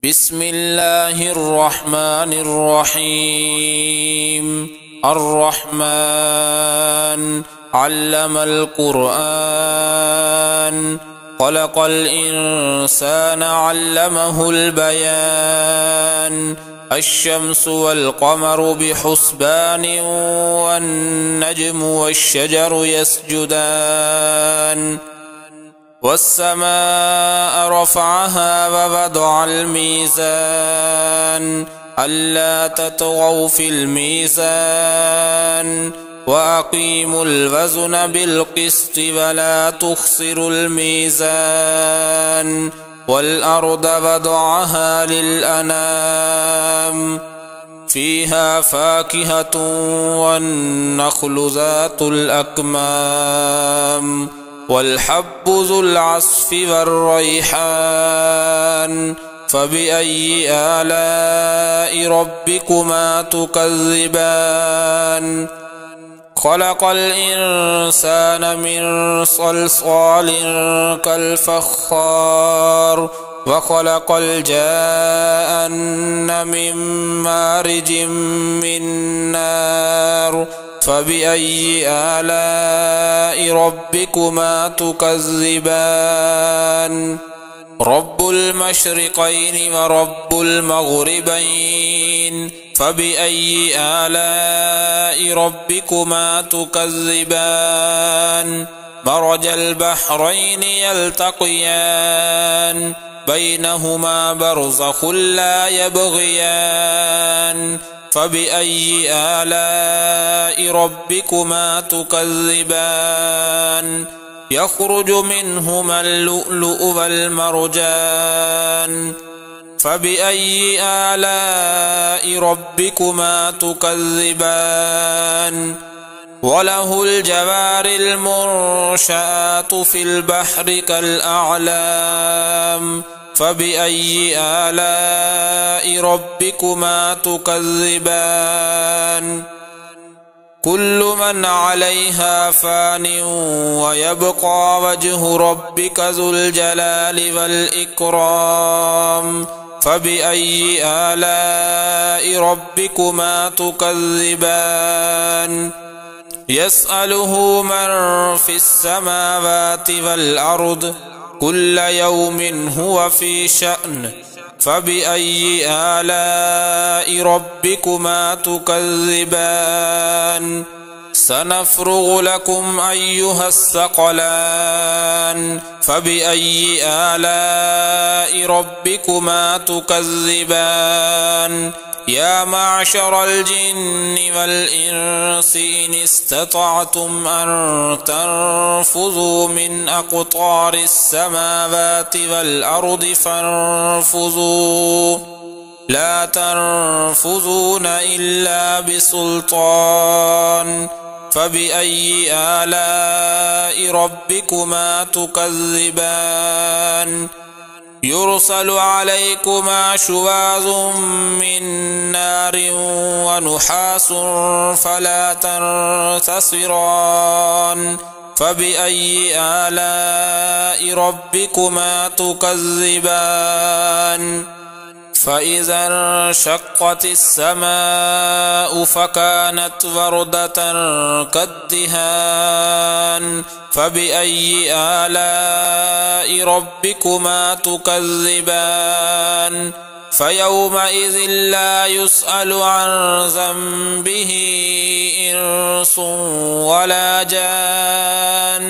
बिस्मिल्लाहिर्रहमानिर्रहीम। अर्रहमान अल्लमल कुरआन खलक़ल इंसान अल्लमहुल बयान। अश्शम्सु वल क़मरु बिहुस्बान वन्नज्मु वश्शजरु यस्जुदान। वस्समाअ रफ़अहा ववदअल मीज़ान अल्ला ततग़ौ फ़िल मीज़ान वअक़ीमुल वज़्न बिलक़िस्ति वला तुख़्सिरुल मीज़ान। वल्अर्द वदअहा लिलअनाम फ़ीहा फ़ाकिहतुन वन्नख़्लु ज़ातुल अकमाम वल्हब्बु ज़ुल अस्फ़ि वर्रैहान। फ़बिअय्यि आलाइ रब्बिकुमा तुकज़्ज़िबान। खलक़ल इंसान मिन सल्सालिन कल्फ़ख़्ख़ार वखलक़ल जान्न मिन मारिजिम मिन नार। फ़बिअय्यि आलाइ रब्बिकुमा तुकज़्ज़िबान। रब्बुल मशरिक़ैनि व रब्बुल मग़रिबैन। फ़बिअय्यि आलाइ रब्बिकुमा तुकज़्ज़िबान। मरजल बहरैनि यल्तक़ियान बैनहुमा बरज़ख़ुन ला यबग़ियान। फ़बिअय्यि आलाइ रब्बिकुमा तुकज़्ज़िबान। यख़्रुजु मिन्हुमा लुअ्लुअु वल्मरजान। फ़बिअय्यि आलाइ रब्बिकुमा तुकज़्ज़िबान। वलहुल जवारिल मुनशआतु फ़िल बहरि कल्अअलाम। फ़बिअय्यि आलाइ रब्बिकुमा तुकज़्ज़िबान। कुल्लु मन अलैहा फ़ानिन वयब्क़ा वज्हु रब्बिका ज़ुल जलालि वल इक्राम। फ़बिअय्यि आलाइ रब्बिकुमा तुकज़्ज़िबान। यसअलुहु मन फ़िस्समावाति वल अर्द कुल्ल यौमिन हुवा फ़ी शअन। फ़बिअय्यि आलाइ रब्बिकुमा तुकज़्ज़िबान। सनफ़्रुग़ु लकुम अय्युहस्सक़लान। फ़बिअय्यि आलाइ रब्बिकुमा तुकज़्ज़िबान। या माशरल जिन्नि वल इंसि इन इस्ततअतुम अन तन्फुज़ू मिन अक़तारिस समावाति वल अर्दि फन्फुज़ू ला तन्फुज़ून इल्ला बिसुल्तान। फ़बिअय्यि आलाइ रब्बिकुमा तुकज़्ज़िबान। युरसलु अलैकुमा शुवाज़ुम मिन नारिन वनुहासुन फला तंतसिरान। फ़बिअय्यि आलाइ रब्बिकुमा तुकज़्ज़िबान। फ़इज़ा इंशक़्क़तिस समाअु फ़कानत वरदतन कद्दिहान। फ़बिअय्यि आलाइ रब्बिकुमा तुकज़्ज़िबान। फ़यौमइज़िन ला युस्अलु अन ज़ंबिहि इंसुन वला जान।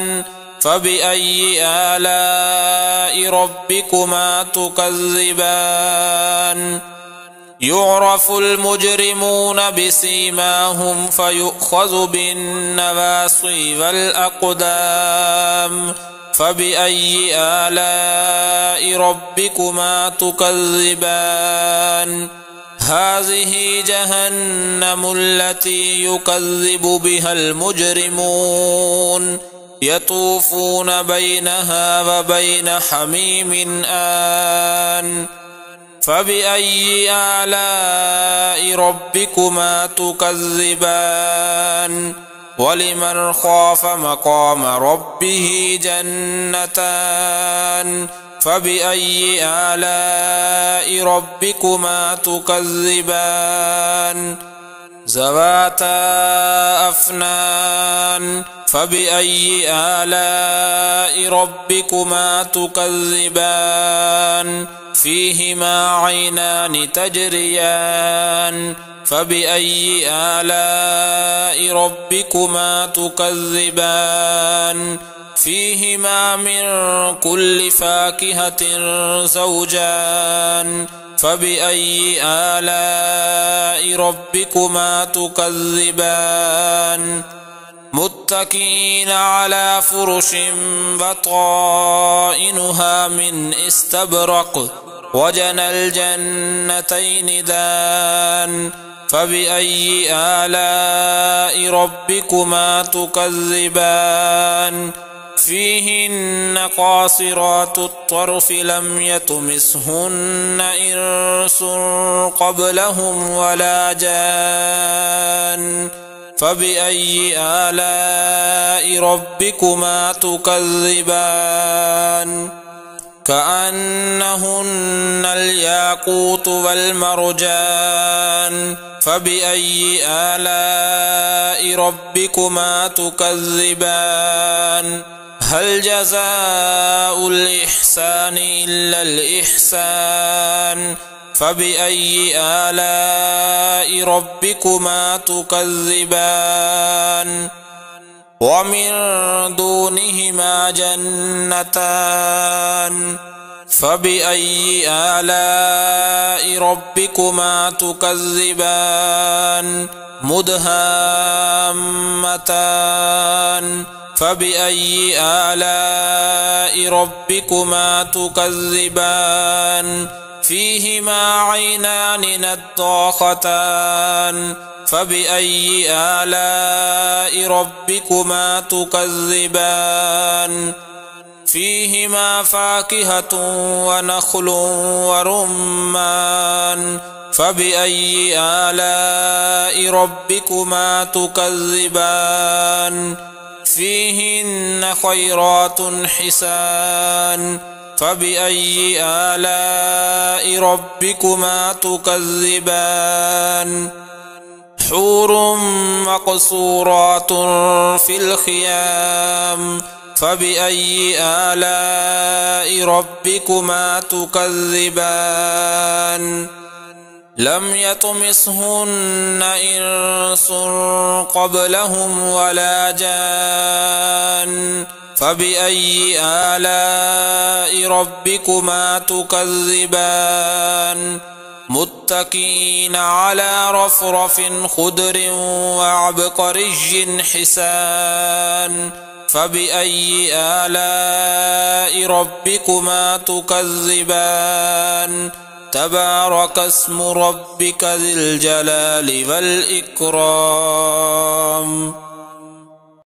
फ़बिअय्यि आलाइ रब्बिकुमा तुकज़्ज़िबान। युअरफ़ुल मुजरिमून बिसीमाहुम फ़युअख़ज़ु बिन्नवासिय वल अक़दाम। फ़बिअय्यि आलाइ रब्बिकुमा तुकज़्ज़िबान। हाज़िही जहन्नमुल्लती युकज़्ज़िबु बिहल मुजरिमून। यतूफ़ून बैनहा व बैन हमीमिन आन। फ़बिअय्यि आलाइ रब्बिकुमा तुकज़्ज़िबान। वलिमन ख़ाफ़ मक़ाम रब्बिही जन्नतान। فبأي آلاء ربكما تكذبان ذواتا أفنان فبأي آلاء ربكما تكذبان فيهما عينان تجريان فبأي آلاء ربكما تكذبان فيهما من كل فاكهة زوجان فبأي آلاء ربكما تكذبان متكئين على فرش بطائنها من استبرق وجنى الجنتين دان فبأي آلاء ربكما تكذبان فيهن قاصرات الطرف لم يطمثهن إنس قبلهم ولا جان فبأي آلاء ربكما تكذبان كأنهن الياقوت والمرجان فبأي آلاء ربكما تكذبان هل جزاء الإحسان إلا الإحسان فبأي آلاء ربكما تكذبان ومن دونهما جنتان فبأي آلاء ربكما تكذبان مدهامتان فبأي آلاء ربكما تكذبان فيهما عينان نضاختان فبأي آلاء ربكما تكذبان فيهما فاكهة ونخل ورمان فبأي آلاء ربكما تكذبان فيهن خيرات حسان فبأي آلاء ربكما تكذبان حور مقصورات في الخيام فبأي آلاء ربكما تكذبان لم يطمثهن إنس قبلهم ولا جان فبأي آلاء ربكما تكذبان متكئين على رفرف خضر وعبقري حسان فبأي آلاء ربكما تكذبان تبارك اسم ربك ذي الجلال والإكرام